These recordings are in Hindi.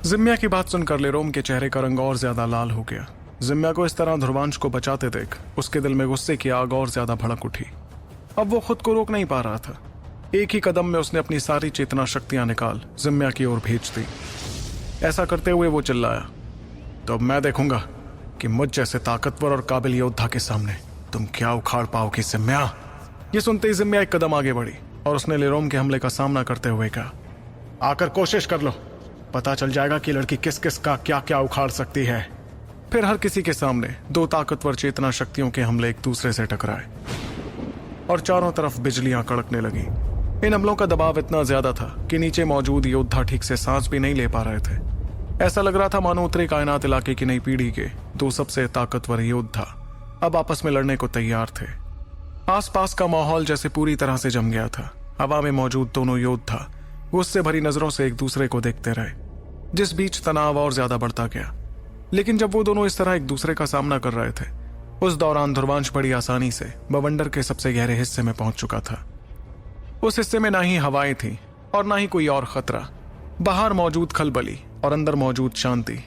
जिम्या की बात सुनकर लेरोम के चेहरे का रंग और ज्यादा लाल हो गया। जिम्या को इस तरह ध्रुवांश को बचाते देख उसके दिल में गुस्से की आग और ज्यादा भड़क उठी। अब वो खुद को रोक नहीं पा रहा था। एक ही कदम में उसने अपनी सारी चेतना शक्तियां निकाल जिम्या की ओर भेज दी। ऐसा करते हुए वो चिल्लाया, तो अब मैं देखूंगा कि मुझ जैसे ताकतवर और काबिल योद्धा के सामने तुम क्या उखाड़ पाओगी जिम्या। ये सुनते ही जिम्या एक कदम आगे बढ़ी और उसने लेरोम के हमले का सामना करते हुए कहा, आकर कोशिश कर लो, पता चल जाएगा कि लड़की किस किस का क्या क्या उखाड़ सकती है। फिर हर किसी के सामने दो ताकतवर चेतना शक्तियों के हमले एक दूसरे से टकराए और चारों तरफ बिजलियां कड़कने लगी। इन हमलों का दबाव इतना ज्यादा था कि नीचे मौजूद योद्धा ठीक से सांस भी नहीं ले पा रहे थे। ऐसा लग रहा था मानो उत्तरी कायनात इलाके की नई पीढ़ी के दो सबसे ताकतवर योद्धा अब आपस में लड़ने को तैयार थे। आसपास का माहौल जैसे पूरी तरह से जम गया था। हवा में मौजूद दोनों योद्धा गुस्से भरी नजरों से एक दूसरे को देखते रहे, जिस बीच तनाव और ज्यादा बढ़ता गया। लेकिन जब वो दोनों इस तरह एक दूसरे का सामना कर रहे थे, उस दौरान ध्रुवांश बड़ी आसानी से बवंडर के सबसे गहरे हिस्से में पहुंच चुका था। उस हिस्से में ना ही हवाएं थी और ना ही कोई और खतरा। बाहर मौजूद खलबली और अंदर मौजूद शांति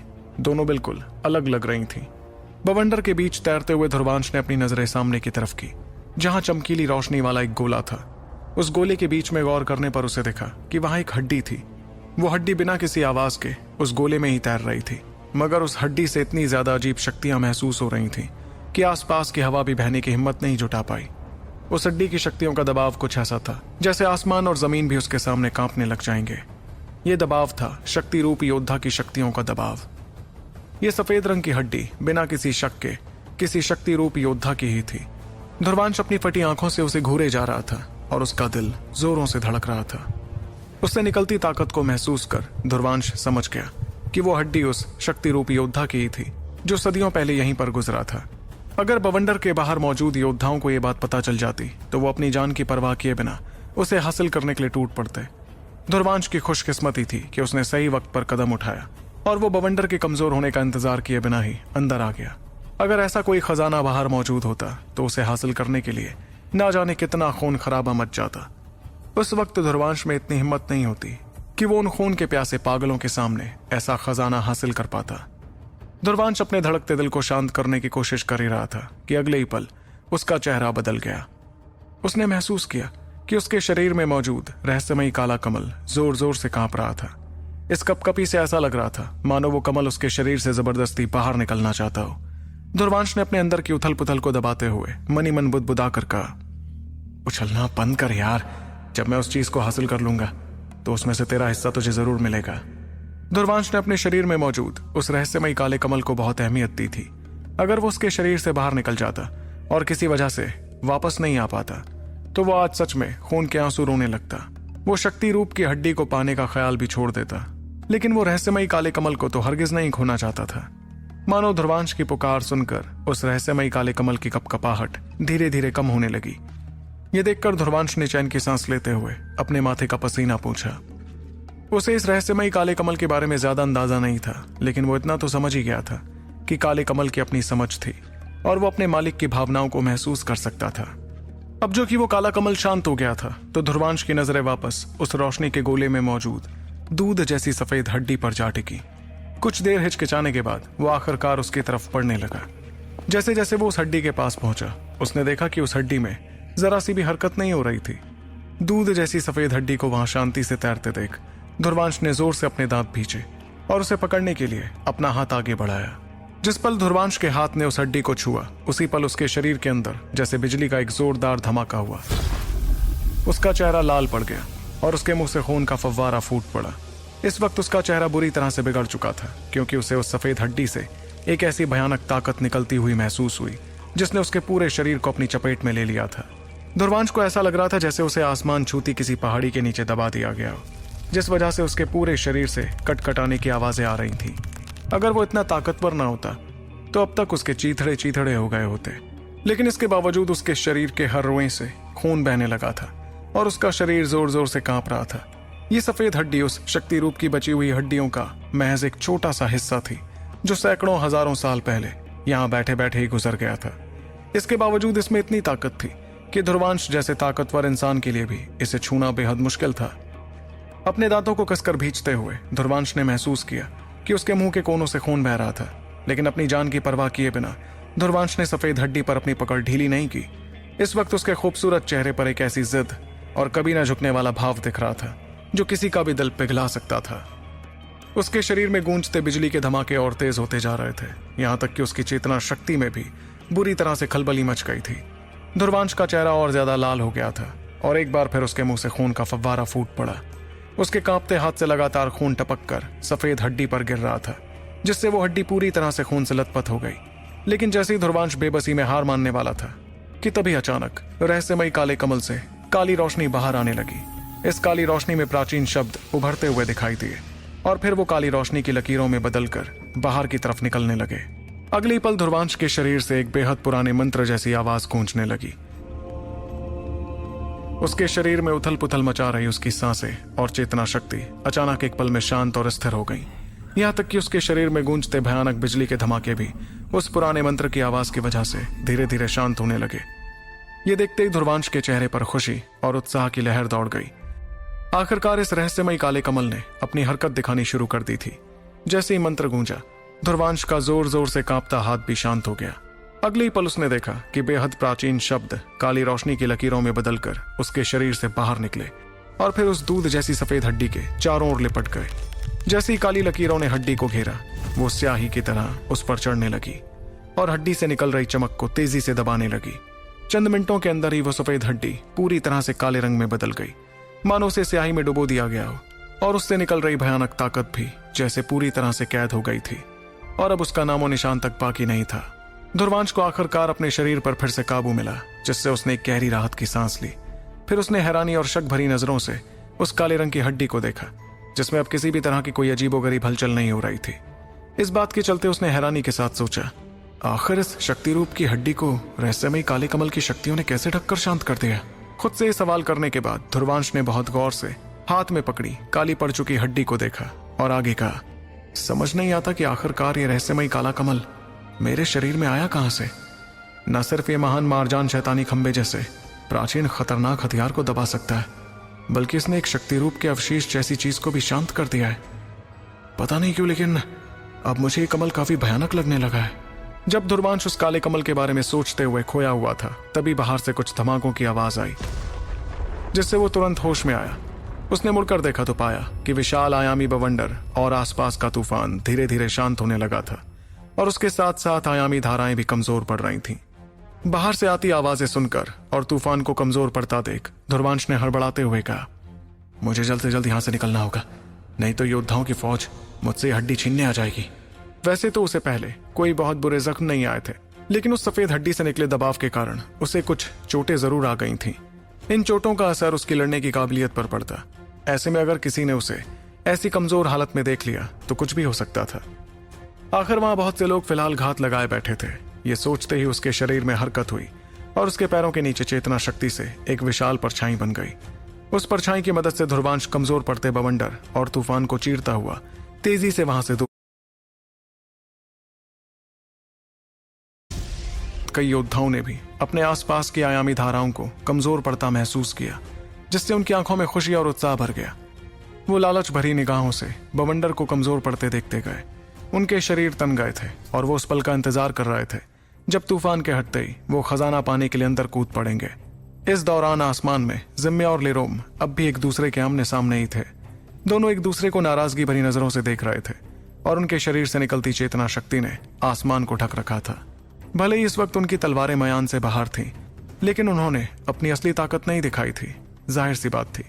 दोनों बिल्कुल अलग लग रही थी। बवंडर के बीच तैरते हुए ध्रुवांश ने अपनी नजरें सामने की तरफ की, जहां चमकीली रोशनी वाला एक गोला था। उस गोले के बीच में गौर करने पर उसे दिखा कि वहां एक हड्डी थी। वो हड्डी बिना किसी आवाज के उस गोले में ही तैर रही थी, मगर उस हड्डी से इतनी ज्यादा अजीब शक्तियां महसूस हो रही थीं कि आसपास की हवा भी बहने की हिम्मत नहीं जुटा पाई। उस हड्डी की शक्तियों का दबाव कुछ ऐसा था जैसे आसमान और जमीन भी उसके सामने कांपने लग जाएंगे। ये दबाव था शक्ति रूप योद्धा की शक्तियों का दबाव। ये सफेद रंग की हड्डी बिना किसी शक के किसी शक्ति रूप योद्धा की ही थी। ध्रुवांश अपनी फटी आंखों से उसे घूरे जा रहा था और उसका दिल जोरों से धड़क रहा था। उससे निकलती ताकत को महसूस कर ध्रुवांश समझ गया कि वो हड्डी उस शक्ति रूप योद्धा की ही थी जो सदियों पहले यहीं पर गुजरा था। अगर बवंडर के बाहर मौजूद योद्धाओं को यह बात पता चल जाती तो वो अपनी जान की परवाह किए बिना उसे हासिल करने के लिए टूट पड़ते। ध्रुवांश की खुशकिस्मती थी कि उसने सही वक्त पर कदम उठाया और वो बवंडर के कमजोर होने का इंतजार किए बिना ही अंदर आ गया। अगर ऐसा कोई खजाना बाहर मौजूद होता तो उसे हासिल करने के लिए ना जाने कितना खून खराबा मच जाता। उस वक्त ध्रुवांश में इतनी हिम्मत नहीं होती कि वो उन खून के प्यासे पागलों के सामने ऐसा खजाना हासिल कर पाता। ध्रुवांश अपने धड़कते दिल को शांत करने की कोशिश कर ही रहा था कि अगले ही पल उसका चेहरा बदल गया। उसने महसूस किया कि उसके शरीर में मौजूद रहस्यमयी काला कमल जोर जोर से कांप रहा था। इस कपकपी से ऐसा लग रहा था मानो वो कमल उसके शरीर से जबरदस्ती बाहर निकलना चाहता हो। ध्रुवांश ने अपने अंदर की उथल पुथल को दबाते हुए मनी मन बुदबुदा कर कहा, उछलना बंद कर यार, जब मैं उस चीज को हासिल कर लूंगा तो उसमें से तेरा हिस्सा तुझे जरूर मिलेगा। ध्रुवांश ने अपने शरीर में मौजूद उस रहस्यमयी काले कमल को बहुत अहमियत दी थी। अगर वो उसके शरीर से बाहर निकल जाता और किसी वजह से वापस नहीं आ पाता तो वो आज सच में खून के आंसू रोने लगता। वो शक्ति रूप की हड्डी को पाने का ख्याल भी छोड़ देता, लेकिन वो रहस्यमयी काले कमल को तो हरगिज नहीं खोना चाहता था। मानो ध्रुवांश की पुकार सुनकर उस रहस्यमयी काले कमल की कपकपाहट धीरे धीरे कम होने लगी। ये देखकर ध्रुवांश ने चैन की सांस लेते हुए अपने माथे का पसीना पूंछा। उसे इस रहस्यमयी काले कमल के बारे में ज्यादा अंदाजा नहीं था, लेकिन वो इतना तो समझ ही गया था कि काले कमल की अपनी समझ थी और वो अपने मालिक की भावनाओं को महसूस कर सकता था। अब जो कि वो काला कमल शांत हो गया था तो ध्रुवांश की नजरें वापस उस रोशनी के गोले में मौजूद दूध जैसी सफेद हड्डी पर जा टिकी। कुछ देर हिचकिचाने के बाद वो आखिरकार उसकी तरफ पड़ने लगा। जैसे जैसे वो उस हड्डी के पास पहुंचा उसने देखा कि उस हड्डी में जरा सी भी हरकत नहीं हो रही थी। दूध जैसी सफेद हड्डी को वहां शांति से तैरते देख ध्रुवांश ने जोर से अपने दांत भींचे और उसे पकड़ने के लिए अपना हाथ आगे बढ़ाया। जिस पल ध्रुवांश के हाथ ने उस हड्डी को छुआ उसी पल उसके शरीर के अंदर जैसे बिजली का एक जोरदार धमाका हुआ। उसका चेहरा लाल पड़ गया और उसके मुंह से खून का फव्वारा फूट पड़ा। इस वक्त उसका चेहरा बुरी तरह से बिगड़ चुका था क्योंकि उसे उस सफेद हड्डी से एक ऐसी भयानक ताकत निकलती हुई महसूस हुई जिसने उसके पूरे शरीर को अपनी चपेट में ले लिया था। ध्रुवांश को ऐसा लग रहा था जैसे उसे आसमान छूती किसी पहाड़ी के नीचे दबा दिया गया, जिस वजह से उसके पूरे शरीर से कटकटाने की आवाजें आ रही थी। अगर वो इतना ताकतवर ना होता तो अब तक उसके चीथड़े चीथड़े हो गए होते, लेकिन इसके बावजूद उसके शरीर के हर रोए से खून बहने लगा था और उसका शरीर जोर जोर से कांप रहा था। ये सफेद हड्डी उस शक्ति रूप की बची हुई हड्डियों का महज एक छोटा सा हिस्सा थी जो सैकड़ों हजारों साल पहले यहाँ बैठे बैठे ही गुजर गया था। इसके बावजूद इसमें इतनी ताकत थी कि ध्रुवांश जैसे ताकतवर इंसान के लिए भी इसे छूना बेहद मुश्किल था। अपने दांतों को कसकर भींचते हुए ध्रुवांश ने महसूस किया कि उसके मुंह के कोनों से खून बह रहा था, लेकिन अपनी जान की परवाह किए बिना ध्रुवांश ने सफेद हड्डी पर अपनी पकड़ ढीली नहीं की। इस वक्त उसके खूबसूरत चेहरे पर एक ऐसी जिद और कभी न झुकने वाला भाव दिख रहा था जो किसी का भी दिल पिघला सकता था। उसके शरीर में गूंजते बिजली के धमाके और तेज होते जा रहे थे, यहां तक कि उसकी चेतना शक्ति में भी बुरी तरह से खलबली मच गई थी। ध्रुवांश का चेहरा और ज्यादा लाल हो गया था और एक बार फिर उसके मुंह से खून का फव्वारा फूट पड़ा। उसके कांपते हाथ से लगातार खून टपक कर सफेद हड्डी पर गिर रहा था, जिससे वो हड्डी पूरी तरह से खून से लथपथ हो गई। लेकिन जैसे ही ध्रुवांश बेबसी में हार मानने वाला था कि तभी अचानक रहस्यमयी काले कमल से काली रोशनी बाहर आने लगी। इस काली रोशनी में प्राचीन शब्द उभरते हुए दिखाई दिए और फिर वो काली रोशनी की लकीरों में बदलकर बाहर की तरफ निकलने लगे। अगले पल ध्रुवांश के शरीर से एक बेहद पुराने मंत्र जैसी आवाज गूंजने लगी। उसके शरीर में उथल पुथल मचा रही उसकी सांसें और चेतना शक्ति अचानक एक पल में शांत और स्थिर हो गई। यहां तक कि उसके शरीर में गूंजते भयानक बिजली के धमाके भी उस पुराने मंत्र की आवाज की वजह से धीरे धीरे शांत होने लगे। ये देखते ही ध्रुवांश के चेहरे पर खुशी और उत्साह की लहर दौड़ गई। आखिरकार इस रहस्यमयी काले कमल ने अपनी हरकत दिखानी शुरू कर दी थी। जैसे ही मंत्र गूंजा, ध्रुवांश का जोर जोर से कांपता हाथ भी शांत हो गया। अगले ही पल उसने देखा कि बेहद प्राचीन शब्द काली रोशनी की लकीरों में बदलकर उसके शरीर से बाहर निकले और फिर उस दूध जैसी सफेद हड्डी के चारों ओर लिपट गए। जैसी काली लकीरों ने हड्डी को घेरा, वो स्याही की तरह उस पर चढ़ने लगी और हड्डी से निकल रही चमक को तेजी से दबाने लगी। चंद मिनटों के अंदर ही वो सफेद हड्डी पूरी तरह से काले रंग में बदल गई, मानो उसे स्याही में डुबो दिया गया हो, और उससे निकल रही भयानक ताकत भी जैसे पूरी तरह से कैद हो गई थी और अब उसका नामो निशान तक बाकी नहीं था। ध्रुवांश को आखिरकार अपने शरीर पर फिर से काबू मिला, जिससे उसने एक गहरी राहत की सांस ली। फिर उसने हैरानी और शक भरी नजरों से उस काले रंग की हड्डी को देखा, जिसमें अब किसी भी तरह की कोई अजीबोगरीब हलचल नहीं हो रही थी। इस बात के चलते उसने हैरानी के साथ सोचा, आखिर इस शक्ति रूप की हड्डी को रहस्यमयी काले कमल की शक्तियों ने कैसे ढककर शांत कर दिया? खुद से सवाल करने के बाद ध्रुवांश ने बहुत गौर से हाथ में पकड़ी काली पड़ चुकी हड्डी को देखा और आगे कहा, समझ नहीं आता कि आखिरकार ये रहस्यमयी काला कमल मेरे शरीर में आया कहां से। न सिर्फ ये महान मारजान शैतानी खंबे जैसे प्राचीन खतरनाक हथियार को दबा सकता है, बल्कि इसने एक शक्ति रूप के अवशेष जैसी चीज को भी शांत कर दिया है। पता नहीं क्यों, लेकिन अब मुझे ये कमल काफी भयानक लगने लगा है। जब ध्रुवांश उस काले कमल के बारे में सोचते हुए खोया हुआ था, तभी बाहर से कुछ धमाकों की आवाज आई, जिससे वो तुरंत होश में आया। उसने मुड़कर देखा तो पाया कि विशाल आयामी बवंडर और आसपास का तूफान धीरे धीरे शांत होने लगा था और उसके साथ साथ आयामी धाराएं भी कमजोर पड़ रही थीं। बाहर से आती आवाजें सुनकर और तूफान को कमजोर पड़ता देख ध्रुवांश ने हड़बड़ाते हुए कहा, मुझे जल्द से जल्द यहां से निकलना होगा, नहीं तो योद्धाओं की फौज मुझसे हड्डी छीनने आ जाएगी। वैसे तो उसे पहले कोई बहुत बुरे जख्म नहीं आए थे, लेकिन उस सफेद हड्डी से निकले दबाव के कारण उसे कुछ चोटें जरूर आ गई थीं। इन चोटों का असर उसकी लड़ने की काबिलियत पर पड़ता। ऐसे में अगर किसी ने उसे ऐसी कमजोर हालत में देख लिया तो कुछ भी हो सकता था। आखिर वहां बहुत से लोग फिलहाल घात लगाए बैठे थे। ये सोचते ही उसके शरीर में हरकत हुई और उसके पैरों के नीचे चेतना शक्ति से एक विशाल परछाई बन गई। उस परछाई की मदद से ध्रुवांश कमजोर पड़ते बवंडर और तूफान को चीरता हुआ तेजी से वहां से कई योद्धाओं ने भी अपने आसपास की आयामी धाराओं को कमजोर पड़ता महसूस किया, जिससे उनकी आंखों में खुशी और उत्साह भर गया। वो लालच भरी निगाहों से बवंडर को कमजोर पड़ते देखते गए। उनके शरीर तन गए थे और वो उस पल का इंतजार कर रहे थे जब तूफान के हटते ही वो खजाना पाने के लिए अंदर कूद पड़ेंगे। इस दौरान आसमान में जिम्मे और लिरोम अब भी एक दूसरे के आमने सामने ही थे। दोनों एक दूसरे को नाराजगी भरी नजरों से देख रहे थे और उनके शरीर से निकलती चेतना शक्ति ने आसमान को ढक रखा था। भले ही इस वक्त उनकी तलवारें मयान से बाहर थीं, लेकिन उन्होंने अपनी असली ताकत नहीं दिखाई थी। जाहिर सी बात थी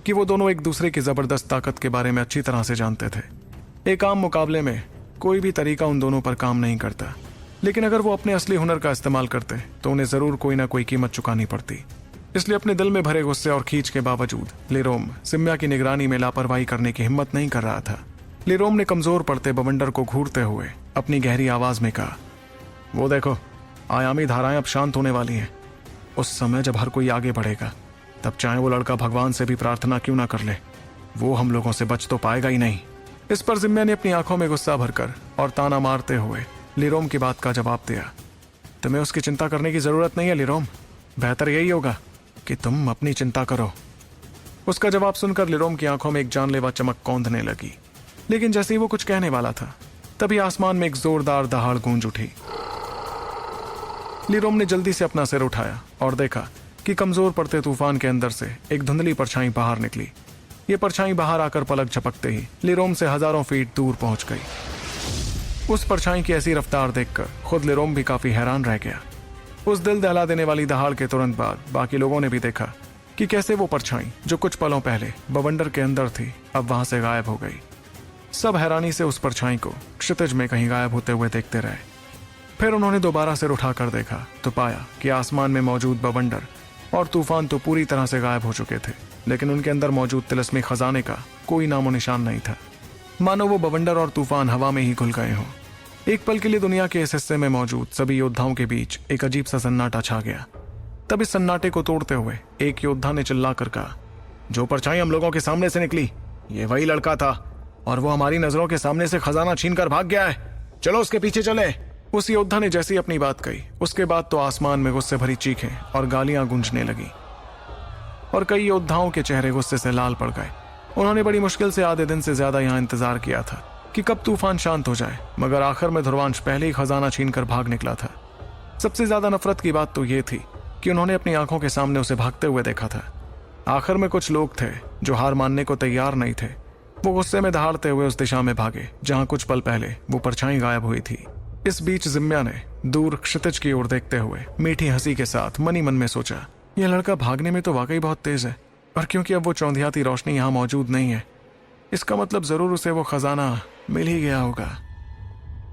कि वो दोनों एक दूसरे की जबरदस्त ताकत के बारे में अच्छी तरह से जानते थे। एक आम मुकाबले में कोई भी तरीका उन दोनों पर काम नहीं करता, लेकिन अगर वो अपने असली हुनर का इस्तेमाल करते तो उन्हें जरूर कोई ना कोई कीमत चुकानी पड़ती। इसलिए अपने दिल में भरे गुस्से और खींच के बावजूद लिरोम जिम्या की निगरानी में लापरवाही करने की हिम्मत नहीं कर रहा था। लिरोम ने कमजोर पड़ते बवंडर को घूरते हुए अपनी गहरी आवाज में कहा, वो देखो, आयामी धाराएं अब शांत होने वाली हैं। उस समय जब हर कोई आगे बढ़ेगा, तब चाहे वो लड़का भगवान से भी प्रार्थना क्यों ना कर ले, वो हम लोगों से बच तो पाएगा ही नहीं। इस पर जिम्या ने अपनी आंखों में गुस्सा भरकर और ताना मारते हुए लिरोम की बात का जवाब दिया, तुम्हें उसकी चिंता करने की जरूरत नहीं है लिरोम, बेहतर यही होगा कि तुम अपनी चिंता करो। उसका जवाब सुनकर लिरोम की आंखों में एक जानलेवा चमक कौंधने लगी। लेकिन जैसे ही वो कुछ कहने वाला था तभी आसमान में एक जोरदार दहाड़ गूंज उठी। लीरोम ने जल्दी से अपना सिर उठाया और देखा कि कमजोर पड़ते तूफान के अंदर से एक धुंधली परछाई बाहर निकली। ये परछाई बाहर आकर पलक झपकते ही लीरोम से हजारों फीट दूर पहुंच गई। उस परछाई की ऐसी रफ्तार देखकर खुद लीरोम भी काफी हैरान रह गया। उस दिल दहला देने वाली दहाड़ के तुरंत बाद बाकी लोगों ने भी देखा कि कैसे वो परछाई जो कुछ पलों पहले बवंडर के अंदर थी अब वहां से गायब हो गई। सब हैरानी से उस परछाई को क्षितिज में कहीं गायब होते हुए देखते रहे। फिर उन्होंने दोबारा सिर उठाकर देखा तो पाया कि आसमान में मौजूद बवंडर और तूफान तो पूरी तरह से गायब हो चुके थे, लेकिन उनके अंदर मौजूद तिलिस्मी खजाने का कोई नामो निशान नहीं था। मानो वो बवंडर और तूफान हवा में ही घुल गए हों। एक पल के लिए दुनिया के इस हिस्से में मौजूद सभी योद्धाओं के बीच एक अजीब सा सन्नाटा छा गया। तब इस सन्नाटे को तोड़ते हुए एक योद्धा ने चिल्लाकर कहा, जो परछाई हम लोगों के सामने से निकली ये वही लड़का था और वो हमारी नजरों के सामने से खजाना छीनकर भाग गया है। चलो उसके पीछे चले। उस योद्धा ने जैसी अपनी बात कही उसके बाद तो आसमान में गुस्से भरी चीखें और गालियां गूंजने लगी और कई योद्धाओं के चेहरे गुस्से से लाल पड़ गए। उन्होंने बड़ी मुश्किल से आधे दिन से ज्यादा यहां इंतजार किया था कि कब तूफान शांत हो जाए, मगर आखिर में ध्रुवांश पहले ही खजाना छीनकर भाग निकला था। सबसे ज्यादा नफरत की बात तो ये थी कि उन्होंने अपनी आंखों के सामने उसे भागते हुए देखा था। आखिर में कुछ लोग थे जो हार मानने को तैयार नहीं थे। वो गुस्से में दहाड़ते हुए उस दिशा में भागे जहां कुछ पल पहले वो परछाई गायब हुई थी। इस बीच जिम्या ने दूर क्षितिज की ओर देखते हुए मीठी हंसी के साथ मनी मन में सोचा, यह लड़का भागने में तो वाकई बहुत तेज है, और क्योंकि अब वो चौंधियाती रोशनी यहाँ मौजूद नहीं है इसका मतलब जरूर उसे वो खजाना मिल ही गया होगा।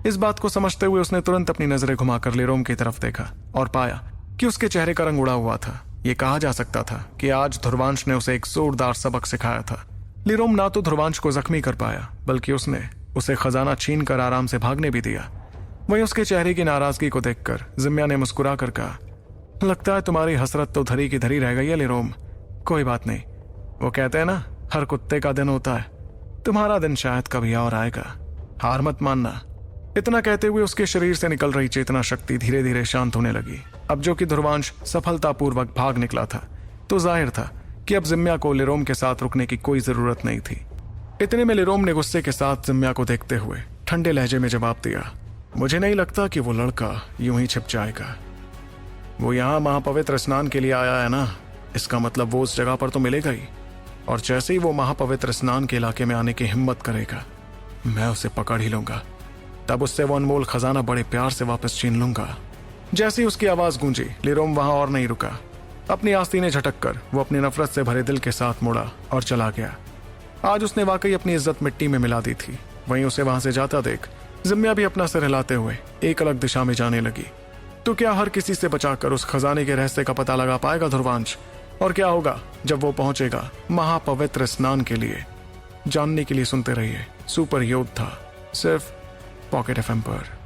इस बात को समझते हुए उसने तुरंत अपनी नजरें घुमाकर लीरोम की तरफ देखा और पाया कि उसके चेहरे का रंग उड़ा हुआ था। ये कहा जा सकता था कि आज ध्रुवांश ने उसे एक जोरदार सबक सिखाया था। लीरोम ना तो ध्रुवांश को जख्मी कर पाया बल्कि उसने उसे खजाना छीन कर आराम से भागने भी दिया। वहीं उसके चेहरे की नाराजगी को देखकर जिम्या ने मुस्कुरा कर कहा, लगता है तुम्हारी हसरत तो धरी की धरी रह गई है लीरोम। कोई बात नहीं, वो कहते हैं ना हर कुत्ते का दिन होता है, तुम्हारा दिन शायद कभी और आएगा, हार मत मानना। इतना कहते हुए उसके शरीर से निकल रही चेतना शक्ति धीरे धीरे शांत होने लगी। अब जो कि ध्रुवांश सफलतापूर्वक भाग निकला था तो जाहिर था कि अब जिम्या को लीरोम के साथ रुकने की कोई जरूरत नहीं थी। इतने में लीरोम ने गुस्से के साथ जिम्या को देखते हुए ठंडे लहजे में जवाब दिया, मुझे नहीं लगता कि वो लड़का यूं ही छिप जाएगा। वो यहाँ महापवित्र स्नान के लिए आया है ना, इसका मतलब वो उस जगह पर तो मिलेगा ही, और जैसे ही वो महापवित्र स्नान के इलाके में आने की हिम्मत करेगा मैं उसे पकड़ ही लूंगा। तब उससे वो अनमोल खजाना बड़े प्यार से वापस छीन लूंगा। जैसे ही उसकी आवाज गूंजी लीरोम वहां और नहीं रुका। अपनी आस्तीनें झटक कर वो अपनी नफरत से भरे दिल के साथ मुड़ा और चला गया। आज उसने वाकई अपनी इज्जत मिट्टी में मिला दी थी। वहीं उसे वहां से जाता देख जिम्या भी अपना सिर हिलाते हुए एक अलग दिशा में जाने लगी। तो क्या हर किसी से बचाकर उस खजाने के रहस्य का पता लगा पाएगा ध्रुवांश? और क्या होगा जब वो पहुंचेगा महापवित्र स्नान के लिए? जानने के लिए सुनते रहिए सुपर योद्धा सिर्फ पॉकेट एफएम पर।